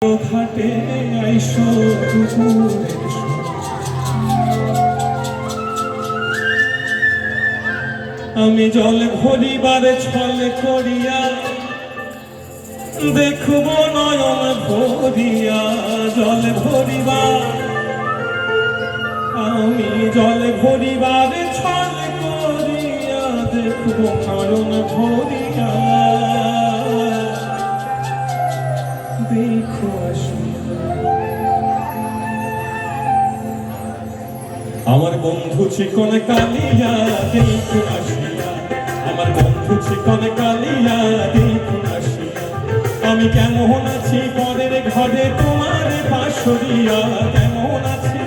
ঘাটে আইসো আমি জল ভরিবারে ছল করিয়া দেখব নয়ন ভরিয়া জল ভরিবার আমি জল ভরিবারে ছল করিয়া দেখব নয়ন ভরিয়া দেখো আমার বন্ধু চিকন কালিয়া দেখো আসিয়া আমার বন্ধু চিকন কালিয়া দেখো আসিয়া আমি কেমন আছি পরের ঘরে তোমার বাসরিয়া কেমন আছি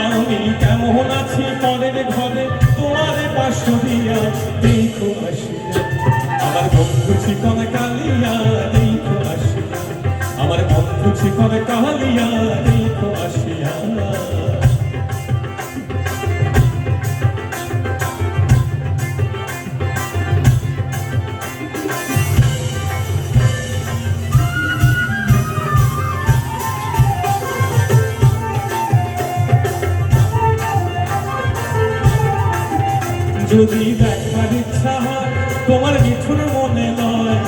আমি কেমন আছি পরের ঘরে তোমার বাসরিয়া দেখো আসিয়া আমার বন্ধু চিকন কালিয়া দেখো আসিয়া আমার বন্ধু চিকন কালিয়া দেখো আসিয়া যদি দেখার ইচ্ছা হয় তোমার মিঠুন মনে নয়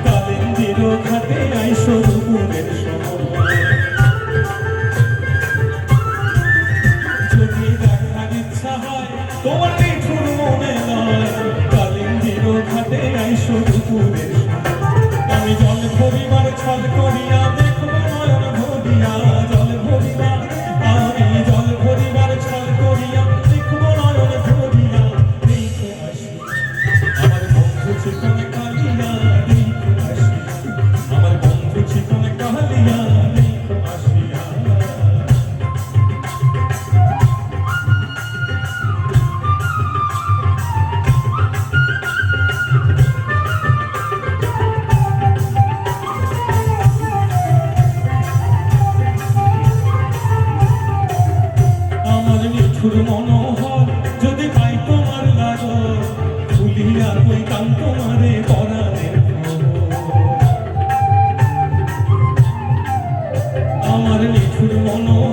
কালিন্দির ঘাটে আইসো দুপুরের সময় যদি দেখার ইচ্ছা হয় তোমার মিঠুন মনে নয় কালিন্দির ঘাটে আইসো দুপুরের সময় আমি জল ভরিবার ছল করিয়া দেখব নয়ন ভরিয়া জল ভরিবার আমি জল ভরিবার ছল করিয়া দেখব নয়ন ভরিয়া আমার বন্ধু চিকন কালিয়া দেখো আসিয়া আমার বন্ধু চিকন কালিয়া দেখো আসিয়া আমার নিঠুর মনোহর যদি পাই তোমার লাগর ভুলিয়া কইতাম তোমারে পরাণের আমার নিঠুর মনোহর